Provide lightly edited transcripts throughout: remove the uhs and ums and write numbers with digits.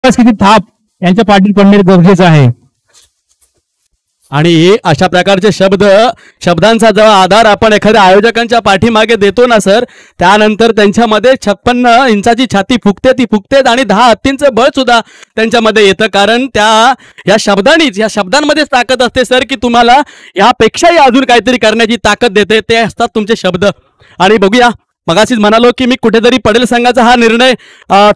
किती थाप यांच्या पाठीत पडणे गरजेचं आहे. आणि अशा प्रकारचे शब्दांचा जेव्हा आधार आपण एखाद्या आयोजकांच्या पाठीमागे देतो ना सर, त्यानंतर त्यांच्यामध्ये 56 इंचाची छाती फुगते, ती फुगते आणि 10 हत्तींचं बळ सुद्धा त्यांच्यामध्ये येतं. कारण या शब्दांमध्येच ताकद असते सर, की तुम्हाला यापेक्षाही अजून काहीतरी करण्याची ताकद देते. ते असतात तुमचे शब्द. आणि बघूया, मगाशीच म्हणालो की मी कुठेतरी पडेल संघाचा हा निर्णय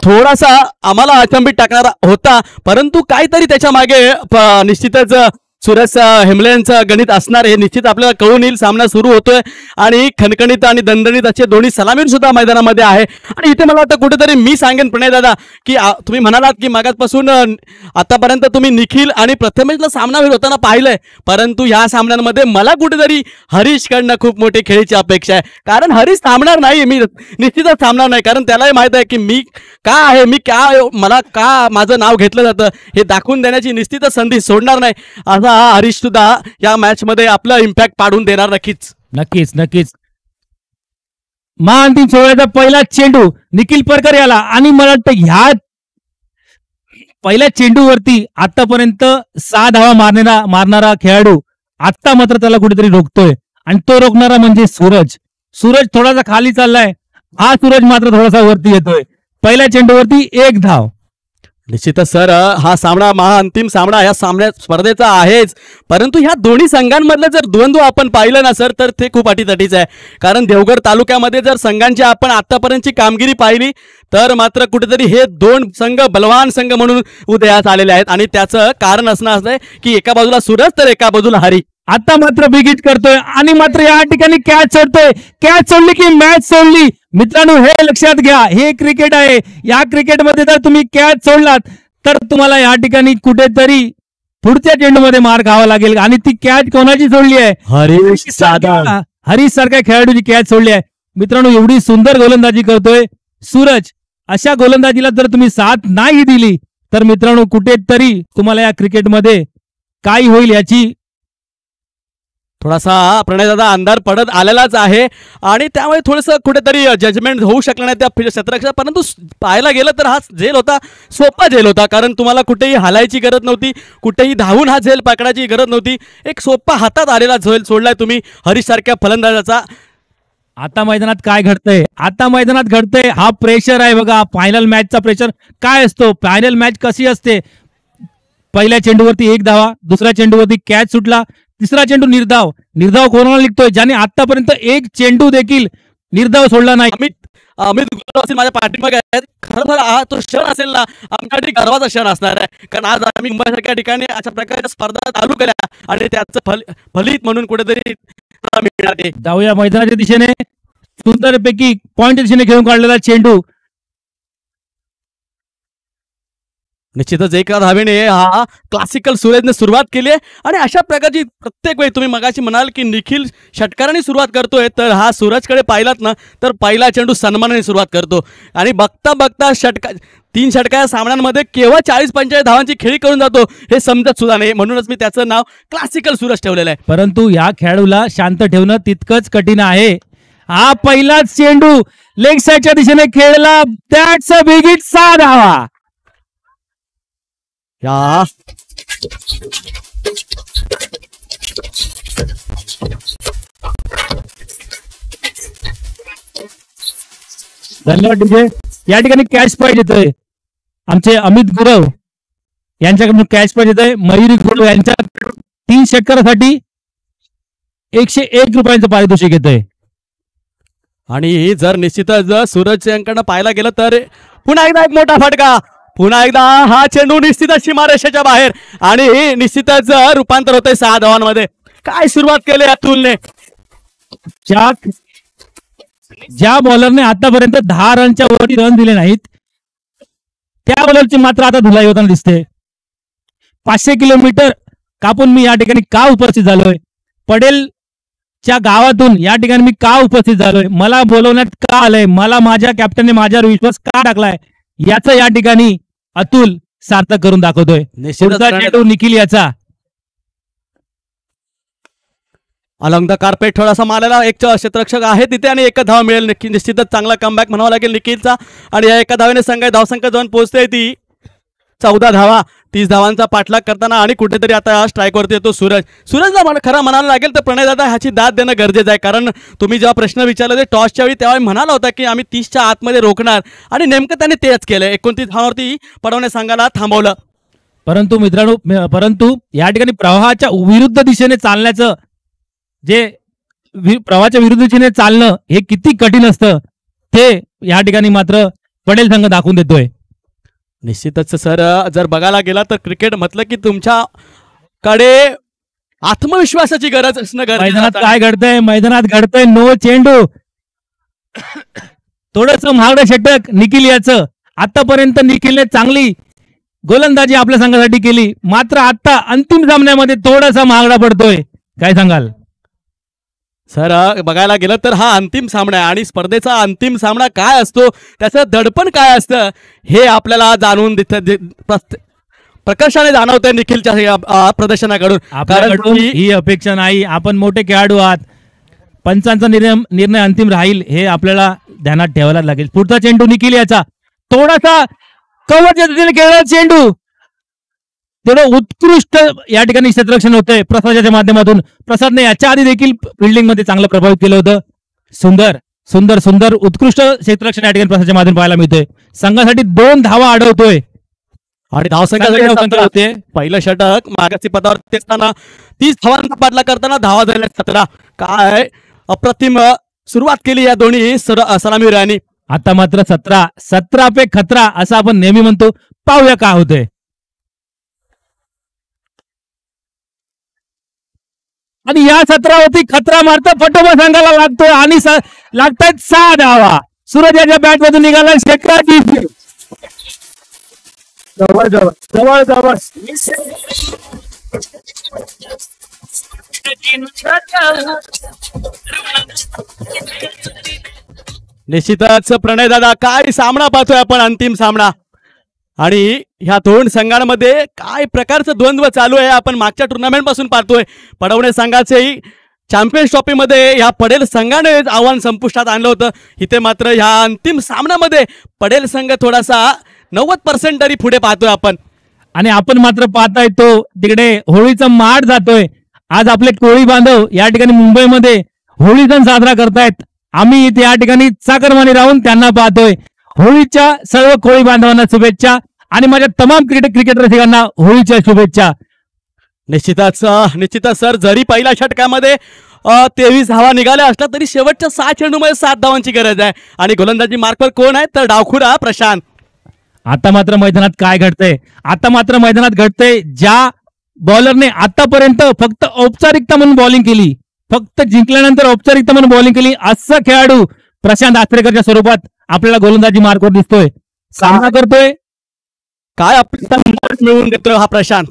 थोडासा आम्हाला अचंबित टाकणारा होता, परंतु काहीतरी त्याच्या मागे निश्चितच सुरेश हेमले यांचं गणित असणार हे निश्चित आपल्याला कळून येईल. सामना सुरू होतोय आणि खणखणीत आणि दणदणीत असे दोन्ही सलामीर सुद्धा मैदानामध्ये आहे. आणि इथे मला वाटतं कुठेतरी मी सांगेन प्रणय दादा की तुम्ही म्हणालात की मागासपासून आतापर्यंत तुम्ही निखिल आणि प्रथमेशला सामनावीर होताना पाहिलंय, परंतु ह्या सामन्यांमध्ये मला कुठेतरी हरीशकडनं खूप मोठी खेळीची अपेक्षा आहे. कारण हरीश थांबणार नाही, मी निश्चितच थांबणार नाही. कारण त्यालाही माहित आहे की मी का आहे, मला का माझं नाव घेतलं जातं हे दाखवून देण्याची निश्चितच संधी सोडणार नाही. असा हरीश सुद्धा या मॅच मध्ये आपला इम्पॅक्ट पाडून देणार नक्कीच. नक्कीच नक्कीच. महाअंतिम सोहळ्याचा पहिला चेंडू निखिल परकर याला, आणि मला वाटतं ह्या पहिल्या चेंडूवरती आतापर्यंत 6 धावा मारणारा खेळाडू आता मात्र त्याला कुठेतरी रोखतोय, आणि तो रोखणारा म्हणजे सूरज थोडासा खाली चाललाय, हा सूरज मात्र थोडासा वरती येतोय. पहिल्या चेंडूवरती 1 धाव. निश्चितच सर, हा सामना महाअंतिम सामना या स्पर्धेचा आहेच, परंतु ह्या दोन्ही संघांमधलं जर द्वंद्व आपण पाहिलं ना सर, तर ते खूप अटीतटीचं आहे. कारण देवगड तालुक्यामध्ये जर संघांची आपण आतापर्यंतची कामगिरी पाहिली तर मात्र कुठेतरी हे 2 संघ बलवान संघ म्हणून उदयास आलेले आहेत. आणि त्याचं कारण असणं असं आहे की एका बाजूला सूरज तर एका बाजूला हरी. आता मात्र बिगिट करतोय आणि मात्र या ठिकाणी कॅच सोडतोय. कॅच सोडली की मॅच सोडली. मित्रांनो, हे लक्षात घ्या, हे क्रिकेट आहे. या क्रिकेटमध्ये जर तुम्ही कॅच सोडलात तर तुम्हाला या ठिकाणी कुठेतरी पुढच्या चेंडूमध्ये मार खावा लागेल. आणि ती कॅच कोणाची सोडली आहे? हरीश सारख्या खेळाडूची कॅच सोडली आहे. मित्रांनो, एवढी सुंदर गोलंदाजी करतोय सूरज. अशा गोलंदाजीला जर तुम्ही साथ नाही दिली तर मित्रांनो कुठेतरी तुम्हाला या क्रिकेटमध्ये काय होईल याची थोडासा प्रणयदादा अंधार पडत आलेलाच आहे. आणि त्यामुळे थोडंसं कुठेतरी जजमेंट होऊ शकलं नाही त्या क्षेत्ररक्षक. परंतु पाहायला गेलं तर हा झेल होता, सोपा झेल होता. कारण तुम्हाला कुठेही हालायची गरज नव्हती, कुठेही धावून हा झेल पकडायची गरज नव्हती. एक सोपा हातात आलेला झेल सोडलाय तुम्ही हरीश सारख्या फलंदाजाचा. आता मैदानात काय घडतंय? हा प्रेशर आहे बघा. फायनल मॅचचा प्रेशर काय असतो? फायनल मॅच कशी असते? पहिल्या चेंडूवरती 1 धावा, दुसऱ्या चेंडूवरती कॅच सुटला, तिसरा चेंडू निर्धाव कोणाला निघतोय ज्याने आतापर्यंत 1 चेंडू देखील निर्धाव सोडला नाही. अमित माझ्या पाठीमागे आहेत. खरं हा तो क्षण असेल ना, आमच्यासाठी गर्वाचा क्षण असणार आहे. कारण आज आम्ही मुंबईसारख्या ठिकाणी अशा प्रकारच्या स्पर्धा चालू केल्या आणि त्याचं फलित म्हणून कुठेतरी मिळणार. जाऊया मैदानाच्या दिशेने. सुंदरपैकी पॉइंट दिशेने खेळून काढलेला चेंडू. निश्चितच एका धावेने हा क्लासिकल सुरेशने सुरुवात केली आहे. आणि अशा प्रकारची प्रत्येक वेळी तुम्ही मगाशी म्हणाल की निखिल षटकाराने सुरुवात करतोय, तर हा सूरजकडे पाहिलात ना तर पहिला चेंडू सन्मानाने सुरुवात करतो. आणि बघता 3 षटका या सामन्यांमध्ये केव्हा 40-45 धावांची खेळी करून जातो हे समजत सुद्धा नाही. म्हणूनच मी त्याचं नाव क्लासिकल सूरज ठेवलेलं आहे. परंतु या खेळाडूला शांत ठेवणं तितकंच कठीण आहे. हा पहिलाच चेंडू लेग साईडच्या दिशेने खेळला. That's a big hit. 6 धावा. धन्यवाद डीजे. या ठिकाणी कॅच प्राइज येतोय आमचे अमित गुरव यांच्याकडून. कॅच प्राइज येतोय मयुरी गुरव यांच्या 3 षटकारासाठी 101 रुपयांचं पारितोषिक येतोय. आणि जर निश्चितच सूरज यांकडनं पाहायला गेलं तर पुन्हा एकदा एक मोठा फटका. पुन्हा एकदा हा चेंडू निश्चितच सीमारेषेच्या बाहेर आणि निश्चितच रूपांतर होतंय 6 धावांमध्ये. काय सुरुवात केली अतुलने. ज्या बॉलरने आतापर्यंत 10 रनच्या वरती रन दिले नाहीत त्या बॉलरची मात्र आता धुलाई होताना दिसते. 500 किलोमीटर कापून मी या ठिकाणी का उपस्थित झालोय? पडेलच्या गावातून या ठिकाणी मी का उपस्थित झालोय? मला बोलवण्यात का आलंय? मला माझ्या कॅप्टनने माझ्यावर विश्वास का टाकलाय? याचं या ठिकाणी अतुल सार्थक करून दाखवतोय. चेंडू निखिल याचा अलॉंग द कार्पेट थोडासा मारायला एक क्षेत्ररक्षक आहे तिथे आणि 1 धाव मिळेल. निश्चितच चांगला कमबॅक म्हणावा लागेल निखिलचा. आणि या 1 धावेने संघ धावसंख्या जाऊन पोहोचते ती 14 धावा, 30 धावांचा पाठलाग करताना आणि कुठेतरी आता स्ट्राईकवरती येतो सूरजला खरं म्हणायला लागेल तर प्रणय दादा ह्याची दाद देणं गरजेचं आहे. कारण तुम्ही जेव्हा प्रश्न विचारला ते टॉसच्या वेळी तेव्हा म्हणाला होता की आम्ही 30च्या आतमध्ये रोखणार आणि नेमकं त्यांनी तेच केलं. 29 धावांवरती पडवणे संघाला थांबवलं. परंतु मित्रांनो, या ठिकाणी प्रवाहाच्या विरुद्ध दिशेने चालण्याचं प्रवाहाच्या विरुद्ध दिशेने चालणं हे किती कठीण असतं ते या ठिकाणी मात्र पडेल संघ दाखवून देतोय. निश्चितच सर, जर बघायला गेला तर क्रिकेट म्हटलं की तुमच्याकडे आत्मविश्वासाची गरज असणं मैदानात काय घडतंय, मैदानात घडतंय नो चेंडू. थोडस महागडं षटक निखिल याचं. आतापर्यंत निखिलने चांगली गोलंदाजी आपल्या संघासाठी केली, मात्र आता अंतिम सामन्यामध्ये थोडासा महागडा पडतोय. काय सांगाल सर? बघायला गेलं तर हा अंतिम सामना आहे आणि स्पर्धेचा अंतिम सामना काय असतो, त्याचं दडपण काय असतं हे आपल्याला जाणून प्रकर्षाने जाणवतंय निखिलच्या प्रदर्शनाकडून. आपल्याकडून ही अपेक्षा नाही, आपण मोठे खेळाडू आहात. पंचांचा निर्णय अंतिम राहील हे आपल्याला ध्यानात ठेवायला लागेल. पुढचा चेंडू निखिल याचा, थोडासा कव्हरच्या दिशेने खेळला चेंडू, थोडं उत्कृष्ट या ठिकाणी क्षेत्ररक्षण होतंय प्रसादाच्या माध्यमातून. प्रसादने याच्या आधी देखील फिल्डिंग मध्ये चांगलं प्रभावित केलं होतं. सुंदर सुंदर सुंदर उत्कृष्ट क्षेत्ररक्षण या ठिकाणी प्रसादाच्या माध्यमातून पाहायला मिळतोय. संघासाठी 2 धावा अडवतोय आणि धावसंख्या होते. पहिलं षटक मागासी पदावर असताना 30 धावांचा पाठलाग करताना धावा झाल्या 17. काय अप्रतिम सुरुवात केली या दोन्ही सलामीवीरांनी. आता मात्र 17 पे खतरा असं आपण नेहमी म्हणतो. पाहूया काय होतंय. आणि या 17वरती खतरा मारता फटोबा संघाला लागतोय आणि लागतायत 6 धावा. सूरज याच्या बॅट मधून निघाला षटकाची जवळ जवळ जवळ जवळ निश्चितच प्रणय दादा, काय सामना पाहतोय आपण, अंतिम सामना. आणि ह्या 2 संघांमध्ये काय प्रकारचं द्वंद्व चालू आहे आपण मागच्या टुर्नामेंट पासून पाहतोय. पडवणे संघाचेही चॅम्पियन्स ट्रॉफीमध्ये ह्या पडेल संघाने आव्हान संपुष्टात आणलं होतं. इथे मात्र ह्या अंतिम सामन्यामध्ये पडेल संघ थोडासा 90% तरी पुढे पाहतोय आपण. आणि आपण मात्र पाहताय तो तिकडे होळीचा माठ जातोय. आज आपले कोळी बांधव या ठिकाणी मुंबईमध्ये होळी सण साजरा करतायत. आम्ही इथे या ठिकाणी चाकरमानी राहून त्यांना पाहतोय. होळीच्या सर्व कोळी बांधवांना शुभेच्छा आणि माझ्या तमाम क्रिकेट रसिकांना होळीच्या शुभेच्छा. निश्चितच सर, जरी पहिल्या षटकामध्ये 23 धावा निघाल्या असल्या तरी शेवटच्या 6 चेंडूमध्ये 7 धावांची गरज आहे. आणि गोलंदाजी मार्कवर कोण आहे तर डावखुरा प्रशांत. आता मात्र मैदानात काय घडतंय, आता मात्र मैदानात घडतंय ज्या बॉलरने आतापर्यंत फक्त औपचारिकता म्हणून बॉलिंग केली, फक्त जिंकल्यानंतर औपचारिकता म्हणून बॉलिंग केली, असा खेळाडू प्रशांत आचरेकरच्या स्वरूपात आपल्याला गोलंदाजी मार्कवर दिसतोय. सामना करतोय, काय आपल्याला मिळवून देतोय हा प्रशांत.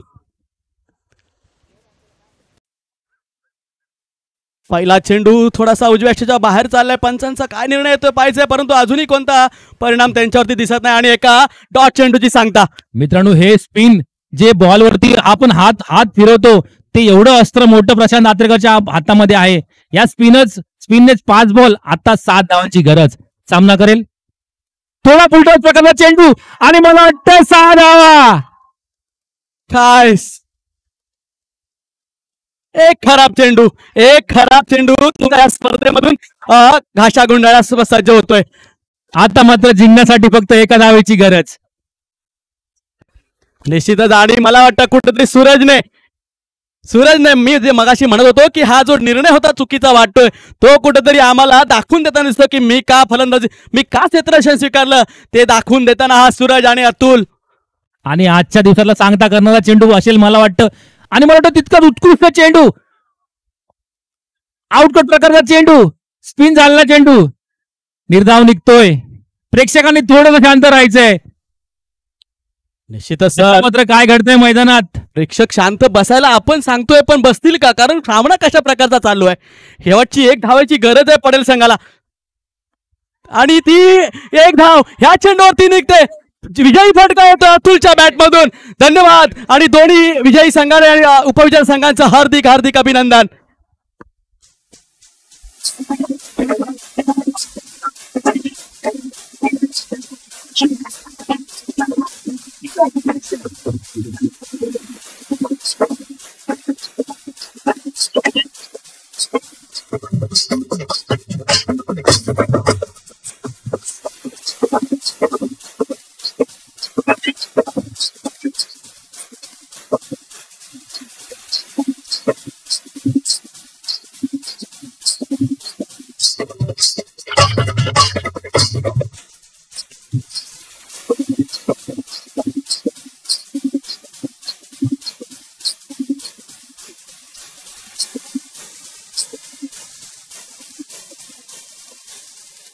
पहिला चेंडू थोडासा उजव्या अक्षाच्या बाहेर चाललाय. पंचांचा काय निर्णय येतोय पाहिजे, परंतु अजूनही कोणता परिणाम त्यांच्यावरती दिसत नाही. आणि एका डॉट चेंडूची सांगता. मित्रांनो, हे स्पिन जे बॉलवरती आपण हात फिरवतो ते एवढं अस्त्र मोठं प्रशांत आचरेकरच्या हातामध्ये आहे. या स्पिननेच 5 बॉल, आता 7 धावांची गरज. सामना करेल. थोडा फुलटॉस प्रकारचा चेंडू आणि मला वाटतं 6 धावा. काय एक खराब चेंडू तुमच्या या स्पर्धेमधून घाशा गुंडाळ्यास सज्ज होतोय. आता मात्र जिंकण्यासाठी फक्त 1 धावेची गरज. निश्चितच. आणि मला वाटतं कुठेतरी सूरजने मी जे मगाशी म्हणत होतो की हा जो निर्णय होता चुकीचा वाटतोय, तो कुठेतरी आम्हाला दाखवून देताना दिसतो की मी का क्षेत्ररक्षण स्वीकारलं ते दाखवून देताना हा सूरज आणि अतुल. आणि आजच्या दिवसाला सांगता करणारा चेंडू असेल मला वाटतं. आणि मला वाटतं तितकाच उत्कृष्ट चेंडू, आउटकट प्रकारचा चेंडू, स्पिन झालेला चेंडू, निर्धाव निघतोय. प्रेक्षकांनी थोडं शांत राहायचंय. निश्चितच मात्र काय घडतंय मैदानात. प्रेक्षक शांत बसायला आपण सांगतोय, पण बसतील का? कारण सामना कशा प्रकारचा चालू आहे. शेवटची 1 धावाची गरज आहे पडेल संघाला आणि ती 1 धाव ह्या चेंडूवरती निघते. विजयी फटका येतो अतुलच्या बॅट मधून. धन्यवाद. आणि दोन्ही विजयी संघाने आणि उपविजयी संघांचं हार्दिक हार्दिक अभिनंदन.